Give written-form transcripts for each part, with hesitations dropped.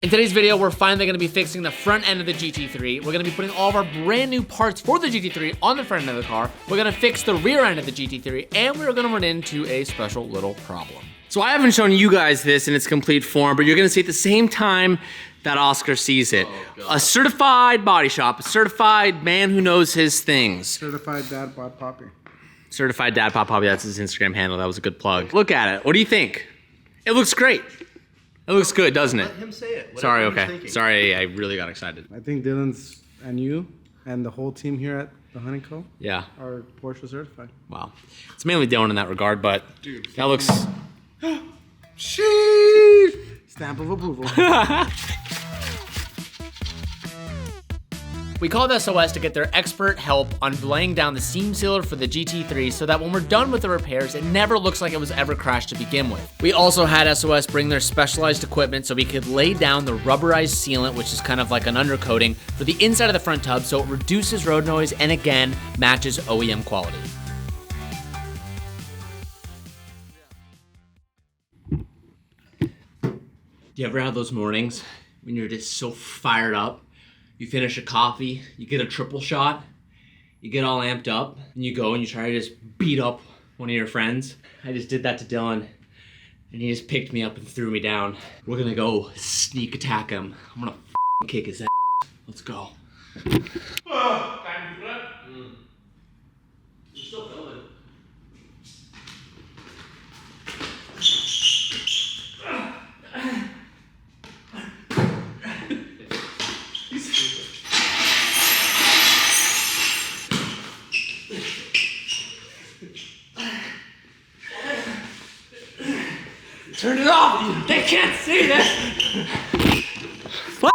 In today's video, we're finally gonna be fixing the front end of the GT3. We're gonna be putting all of our brand new parts for the GT3 on the front end of the car. We're gonna fix the rear end of the GT3, and we're gonna run into a special little problem. So I haven't shown you guys this in its complete form, but you're gonna see at the same time that Oscar sees it. A certified body shop, a certified man who knows his things. Certified Dad Bod Poppy. Certified Dad Bod Poppy, that's his Instagram handle. That was a good plug. Look at it. What do you think? It looks great. It looks good, doesn't it? Let him say it. Sorry, okay. Sorry, I really got excited. I think Dylan's and you and the whole team here at the Hunting Co. Yeah. are Porsche certified. Wow. It's mainly Dylan in that regard, but dude, that looks... Sheesh! Stamp of approval. We called SOS to get their expert help on laying down the seam sealer for the GT3 so that when we're done with the repairs, it never looks like it was ever crashed to begin with. We also had SOS bring their specialized equipment so we could lay down the rubberized sealant, which is kind of like an undercoating, for the inside of the front tub so it reduces road noise and again, matches OEM quality. Do you ever have those mornings when you're just so fired up? You finish a coffee, you get a triple shot, you get all amped up, and you go and you try to just beat up one of your friends. I just did that to Dylan, and he just picked me up and threw me down. We're gonna go sneak attack him. I'm gonna kick his ass. Let's go. You're still filming. Turn it off! They can't see this! What?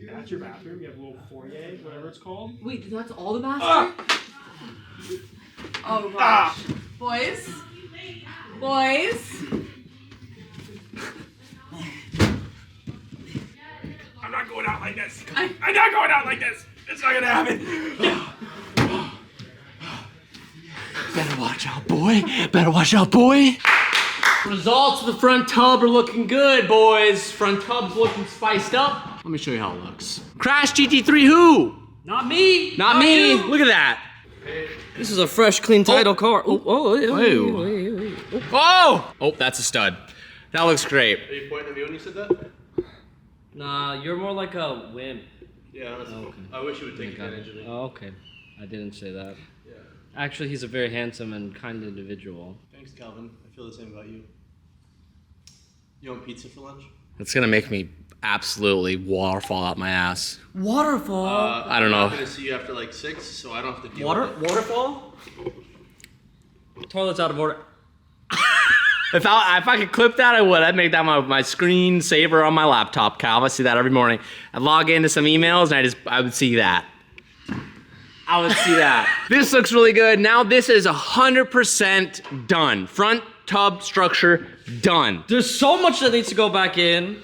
That's your bathroom. You have a little foyer, whatever it's called. Wait, that's all the bathroom? Oh gosh. Boys? Boys? I'm not going out like this. I'm not going out like this. It's not gonna happen. Better watch out, boy. Better watch out, boy. Results of the front tub are looking good, boys. Front tub's looking spiced up. Let me show you how it looks. Crash GT3 who? Not me! Not me. You. Look at that. This is a fresh, clean title car. Oh! Oh, that's a stud. That looks great. Are you pointing at me when you said that? Nah, you're more like a wimp. Yeah, honestly. Okay. I wish you would take advantage of me. Oh, okay. I didn't say that. Yeah. Actually, he's a very handsome and kind individual. Thanks, Calvin. I feel the same about you. You want pizza for lunch? It's gonna make me absolutely waterfall out my ass. Waterfall? I don't know. I'm gonna see you after like 6, so I don't have to deal with it. Waterfall? Toilet's out of order. If I could clip that, I would. I'd make that my screen saver on my laptop, Cal. I see that every morning. I'd log into some emails and I would see that. I would see that. This looks really good. Now this is 100% done. Front tub structure done. There's so much that needs to go back in.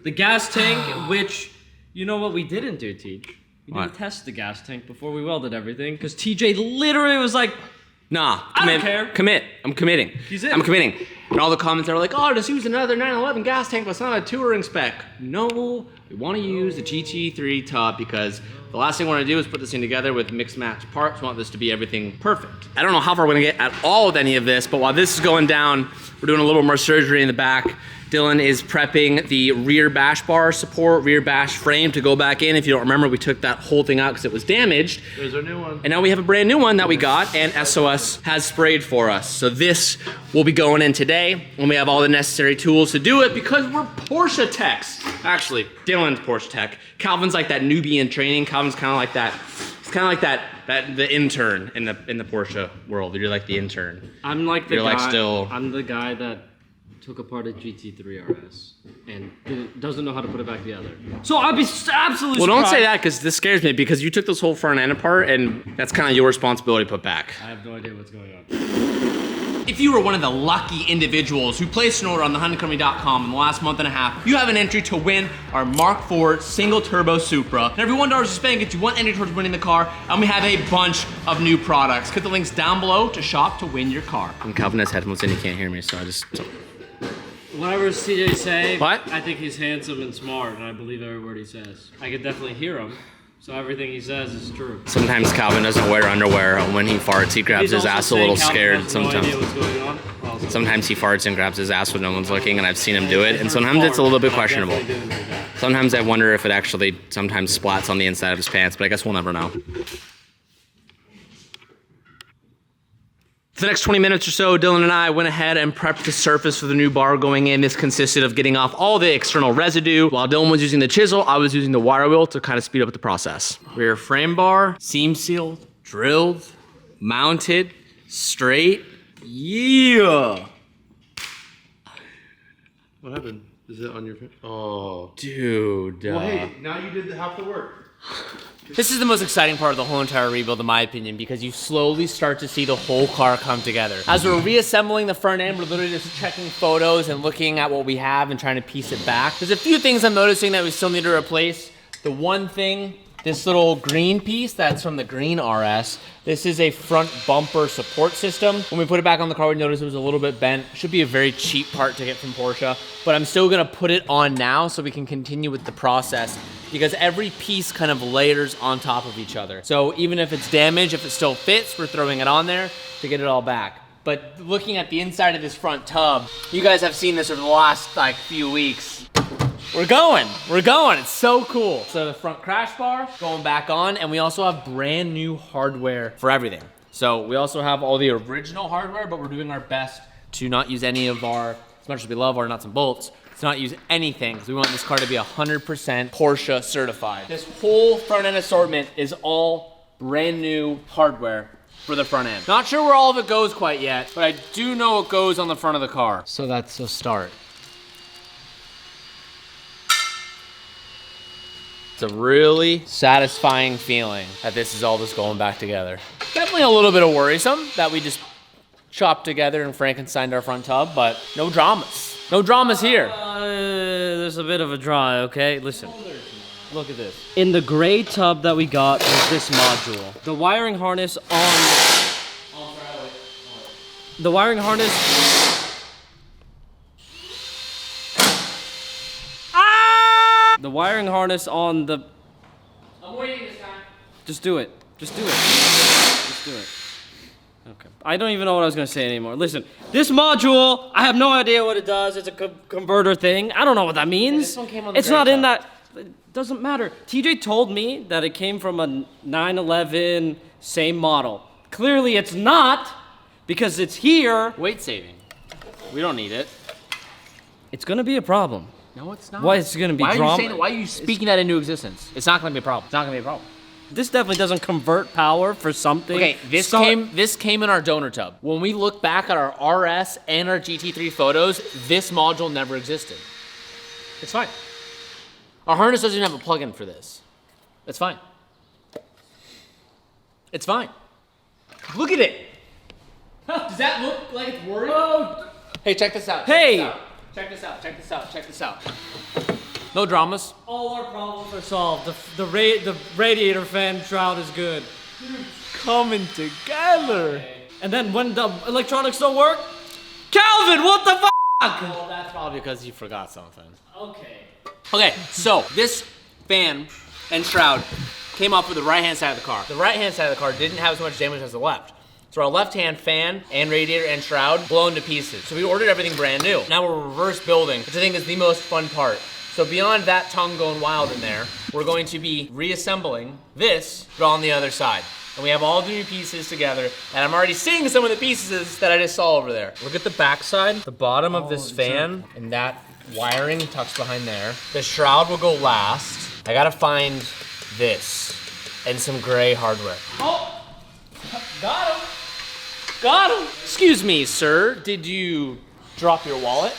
The gas tank, which, you know what we didn't do, Teej? We didn't test the gas tank before we welded everything, because TJ literally was like, nah, I don't care. Commit. I'm committing. He's in. I'm committing. And all the comments are like, oh, just use another 911 gas tank, but it's not a touring spec. No, we want to use the GT3 tub because the last thing we want to do is put this thing together with mixed match parts. We want this to be everything perfect. I don't know how far we're going to get at all with any of this, but while this is going down, we're doing a little more surgery in the back. Dylan is prepping the rear bash bar support, rear bash frame to go back in. If you don't remember, we took that whole thing out because it was damaged. There's our new one. And now we have a brand new one that we got and SOS has sprayed for us. So this will be going in today when we have all the necessary tools to do it because we're Porsche techs. Actually, Dylan's Porsche tech. Calvin's like that newbie in training. Calvin's kind of like that. It's kind of like the intern in the Porsche world. You're like the intern. I'm like the You're guy. like still. I'm the guy that took apart a GT3 RS and doesn't know how to put it back together. So I'd be absolutely Well, don't surprised. say that because this scares me because you took this whole front end apart and that's kind of your responsibility to put back. I have no idea what's going on. If you were one of the lucky individuals who placed an order on thehoneycompany.com in the last month and a half, you have an entry to win our Mark IV single turbo Supra. And every $1 you spend gets you one entry towards winning the car, and we have a bunch of new products. Click the links down below to shop to win your car. And Calvin has headphones in, he can't hear me, so I just... Whatever TJ say, What? I think he's handsome and smart, and I believe every word he says. I can definitely hear him, so everything he says is true. Sometimes Calvin doesn't wear underwear, and when he farts, he grabs his ass a little scared sometimes. No idea what's going on. Also. Sometimes he farts and grabs his ass when no one's looking, and I've seen him do it, and sometimes it's a little bit questionable. Sometimes I wonder if it actually sometimes splats on the inside of his pants, but I guess we'll never know. For the next 20 minutes or so, Dylan and I went ahead and prepped the surface for the new bar going in. This consisted of getting off all the external residue. While Dylan was using the chisel, I was using the wire wheel to kind of speed up the process. Rear frame bar, seam sealed, drilled, mounted, straight. Yeah! What happened? Is it on your fin? Oh. Dude. Well, hey, now you did half the work. This is the most exciting part of the whole entire rebuild, in my opinion, because you slowly start to see the whole car come together. As we're reassembling the front end, we're literally just checking photos and looking at what we have and trying to piece it back. There's a few things I'm noticing that we still need to replace. The one thing, this little green piece that's from the green RS, this is a front bumper support system. When we put it back on the car, we noticed it was a little bit bent. Should be a very cheap part to get from Porsche, but I'm still gonna put it on now so we can continue with the process, because every piece kind of layers on top of each other. So even if it's damaged, if it still fits, we're throwing it on there to get it all back. But looking at the inside of this front tub, you guys have seen this over the last few weeks. We're going, it's so cool. So the front crash bar going back on, and we also have brand new hardware for everything. So we also have all the original hardware, but we're doing our best to not use any of our, as much as we love our nuts and bolts, to not use anything, because we want this car to be 100% Porsche certified. This whole front end assortment is all brand new hardware for the front end. Not sure where all of it goes quite yet, but I do know it goes on the front of the car. So that's a start. It's a really satisfying feeling that this is all just going back together. Definitely a little bit of worrisome that we just chopped together and Frankensteined our front tub, but no dramas. No dramas here. There's a bit of a dry, okay? Listen. Look at this. In the gray tub that we got was this module. The wiring harness on... The wiring harness... The wiring harness on the... I'm waiting this time. Just do it. Just do it. Just do it. Okay. I don't even know what I was gonna say anymore. Listen, this module, I have no idea what it does. It's a converter thing. I don't know what that means. Yeah, this one came on the it's not gray in top. that. It doesn't matter. TJ told me that it came from a 911, same model. Clearly it's not, because it's here. Weight saving. We don't need it. It's gonna be a problem. No, it's not. Why is it gonna be drama? Why are you speaking that into existence? It's not gonna be a problem. It's not gonna be a problem. This definitely doesn't convert power for something. Okay, this came in our donor tub. When we look back at our RS and our GT3 photos, this module never existed. It's fine. Our harness doesn't even have a plug-in for this. It's fine. It's fine. Look at it. Does that look like it's worried? Oh. Hey, check this out. Hey! Check this out. Check this out. Check this out. No dramas. All our problems are solved. The radiator fan shroud is good. Coming together. And then when the electronics don't work, Calvin, what the fuck? Well, that's probably because you forgot something. Okay. Okay, so this fan and shroud came off with the right-hand side of the car. The right-hand side of the car didn't have as much damage as the left. So our left-hand fan and radiator and shroud blown to pieces. So we ordered everything brand new. Now we're reverse building, which I think is the most fun part. So beyond that tongue going wild in there, we're going to be reassembling this, but on the other side. And we have all the new pieces together, and I'm already seeing some of the pieces that I just saw over there. Look at the back side, the bottom of this fan, and that wiring tucks behind there. The shroud will go last. I gotta find this, and some gray hardware. Oh, got him. Got him. Excuse me, sir, did you drop your wallet?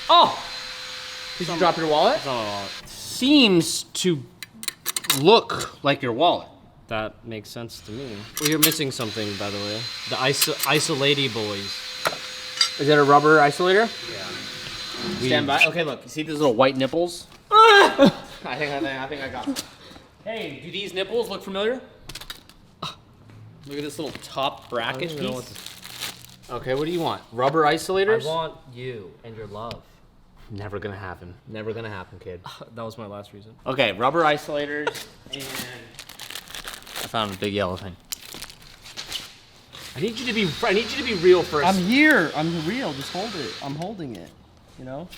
Oh. Did you drop your wallet? It's not my wallet. Seems to look like your wallet. That makes sense to me. Well, you're missing something, by the way. The isolati boys. Is it a rubber isolator? Yeah. Stand by. Okay, look. You see these little white nipples? I think I got them. Hey, do these nipples look familiar? Look at this little top bracket piece. Okay, what do you want? Rubber isolators? I want you and your love. Never gonna happen. Never gonna happen, kid. That was my last reason. Okay, rubber isolators, and I found a big yellow thing. I need you to be real first. I'm here. I'm real. Just hold it. I'm holding it. You know?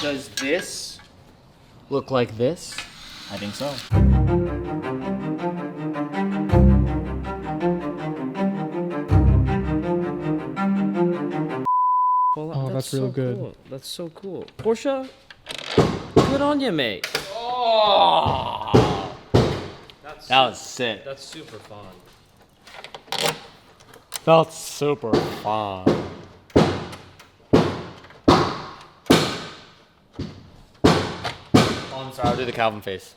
Does this look like this? I think so. Oh, that's real good. Cool. That's so cool. Porsche, good on you, mate. Oh, that was sick. That's super fun. Felt super fun. Oh, I'm sorry. I'll do the Calvin face.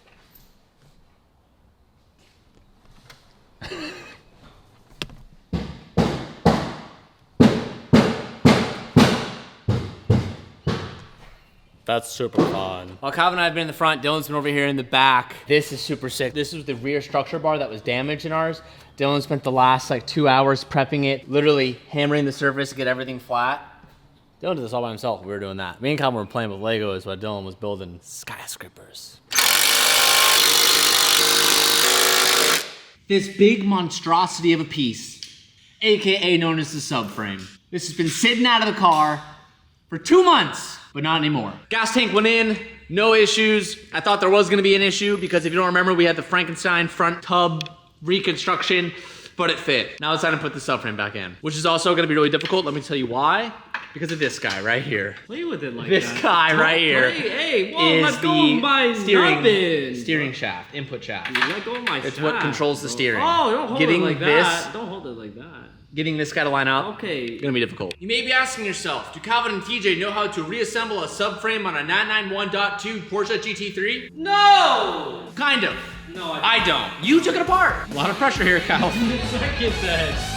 That's super fun. While Calvin and I have been in the front, Dylan's been over here in the back. This is super sick. This was the rear structure bar that was damaged in ours. Dylan spent the last like 2 hours prepping it, literally hammering the surface to get everything flat. Dylan did this all by himself. We were doing that. Me and Calvin were playing with Legos while Dylan was building skyscrapers. This big monstrosity of a piece, AKA known as the subframe. This has been sitting out of the car for 2 months. But not anymore. Gas tank went in, no issues. I thought there was gonna be an issue because if you don't remember, we had the Frankenstein front tub reconstruction, but it fit. Now it's time to put the subframe back in, which is also gonna be really difficult. Let me tell you why. Because of this guy right here. Play with it like this that. guy right here. Hey, whoa, is let go of my steering shaft, input shaft. Let go of my It's what controls the steering. Oh, don't hold Getting it like this, that. Don't hold it like that. Getting this guy to line up, Okay. gonna be difficult. You may be asking yourself, do Calvin and TJ know how to reassemble a subframe on a 991.2 Porsche GT3? No! Kind of. No, I don't. You took it apart. A lot of pressure here, Calvin. Second that.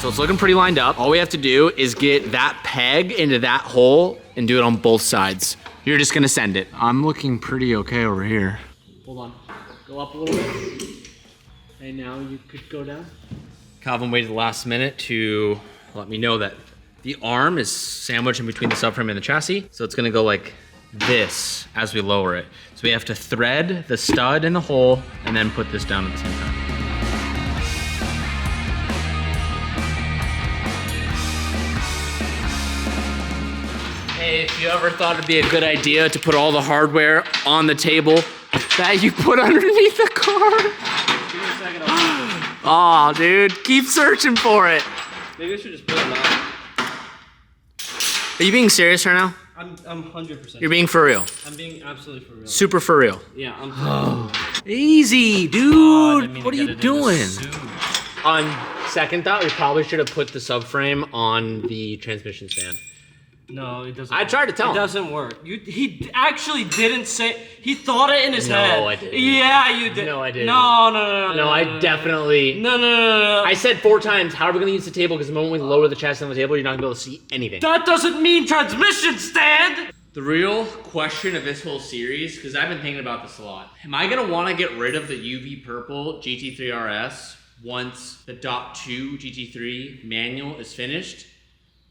So it's looking pretty lined up. All we have to do is get that peg into that hole and do it on both sides. You're just gonna send it. I'm looking pretty okay over here. Hold on, go up a little bit. And now you could go down. Calvin waited the last minute to let me know that the arm is sandwiched in between the subframe and the chassis. So it's gonna go like this as we lower it. So we have to thread the stud in the hole and then put this down at the same time. Hey, if you ever thought it'd be a good idea to put all the hardware on the table that you put underneath the car. Give me a second, Aw, dude, keep searching for it. Maybe I should just put them out. Are you being serious right now? I'm 100%. You're being for real. I'm being absolutely for real. Super for real. Yeah, I'm Easy, dude. Oh, What are you doing? On second thought, we probably should have put the subframe on the transmission stand. No, it doesn't. I tried to tell him. It doesn't work. He actually didn't say. He thought it in his head. No, I didn't. Yeah, you did. No, I didn't. No, I definitely. No. I said 4 times, how are we gonna use the table? Because the moment we lower the chassis on the table, you're not gonna be able to see anything. That doesn't mean transmission stand. The real question of this whole series, because I've been thinking about this a lot. Am I gonna wanna get rid of the UV purple GT3 RS once the Dot 2 GT3 manual is finished?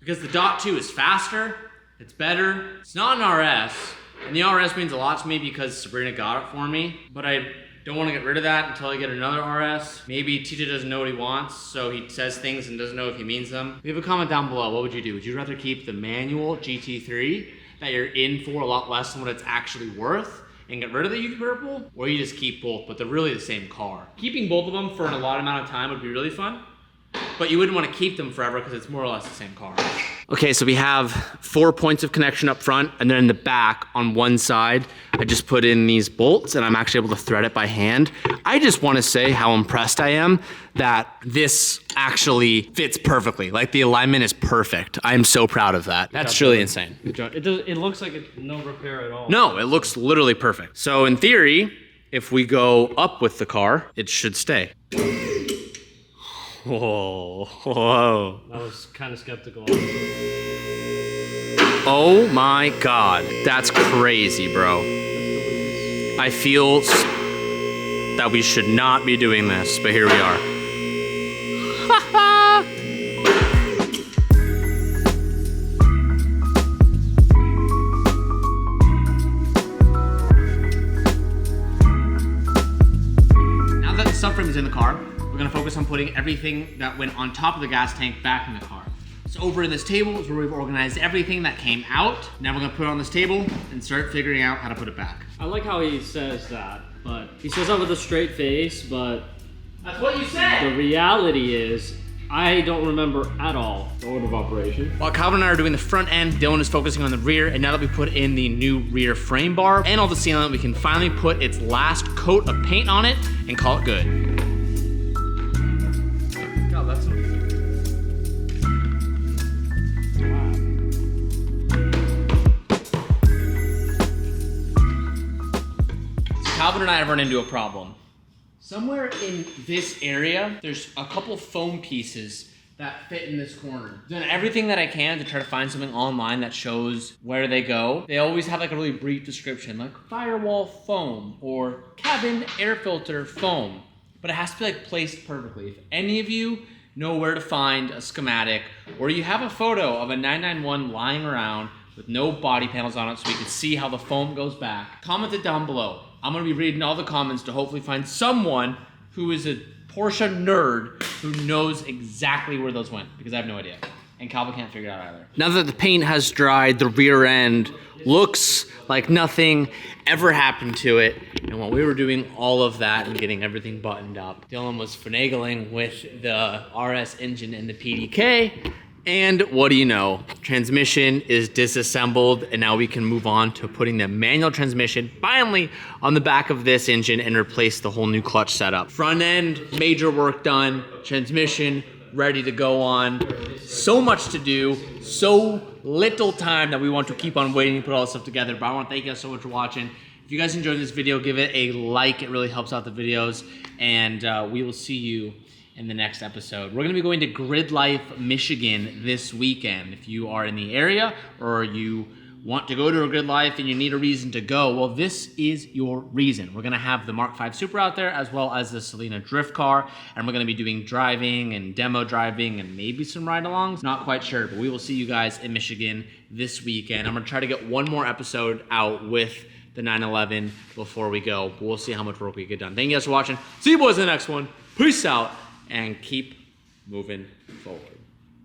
Because the Dot 2 is faster, it's better, it's not an RS, and the RS means a lot to me because Sabrina got it for me, but I don't want to get rid of that until I get another RS. Maybe TJ doesn't know what he wants, so he says things and doesn't know if he means them. Leave a comment down below, what would you do? Would you rather keep the manual GT3 that you're in for a lot less than what it's actually worth and get rid of the UV purple? Or you just keep both, but they're really the same car. Keeping both of them for an allotted amount of time would be really fun. But you wouldn't want to keep them forever because it's more or less the same car. Okay, so we have 4 points of connection up front, and then in the back on one side, I just put in these bolts and I'm actually able to thread it by hand. I just want to say how impressed I am that this actually fits perfectly. Like the alignment is perfect. I am so proud of that. That's truly insane. It looks like it's no repair at all. No, it looks literally perfect. So in theory, if we go up with the car, it should stay. Whoa, whoa. I was kind of skeptical. Oh my God, that's crazy, bro. I feel that we should not be doing this, but here we are. Now that the subframe is in the car, we're gonna focus on putting everything that went on top of the gas tank back in the car. So over in this table is where we've organized everything that came out. Now we're gonna put it on this table and start figuring out how to put it back. I like how he says that, but he says that with a straight face, but That's what you said! the reality is, I don't remember at all the order of operation. While Calvin and I are doing the front end, Dylan is focusing on the rear, and now that we put in the new rear frame bar and all the sealant, we can finally put its last coat of paint on it and call it good. God, that's Calvin and I have run into a problem. Somewhere in this area, there's a couple foam pieces that fit in this corner. I've done everything that I can to try to find something online that shows where they go. They always have like a really brief description, like firewall foam or cabin air filter foam, but it has to be like placed perfectly. If any of you know where to find a schematic, or you have a photo of a 991 lying around with no body panels on it so we can see how the foam goes back, comment it down below. I'm gonna be reading all the comments to hopefully find someone who is a Porsche nerd who knows exactly where those went, because I have no idea. And Calvin can't figure it out either. Now that the paint has dried, the rear end looks like nothing ever happened to it. And while we were doing all of that and getting everything buttoned up, Dylan was finagling with the RS engine and the PDK. And what do you know? Transmission is disassembled, and now we can move on to putting the manual transmission finally on the back of this engine and replace the whole new clutch setup. Front end, major work done. Transmission, ready to go on. So much to do, so little time that we want to keep on waiting to put all this stuff together. But I want to thank you guys so much for watching. If you guys enjoyed this video, give it a like. It really helps out the videos. And we will see you in the next episode. We're gonna be going to Grid Life, Michigan this weekend. If you are in the area or you want to go to a Grid Life and you need a reason to go, well, this is your reason. We're gonna have the Mark V Super out there as well as the Selena drift car, and we're gonna be doing driving and demo driving and maybe some ride-alongs. Not quite sure, but we will see you guys in Michigan this weekend. I'm gonna try to get one more episode out with the 911 before we go, but we'll see how much work we get done. Thank you guys for watching. See you boys in the next one. Peace out. And keep moving forward.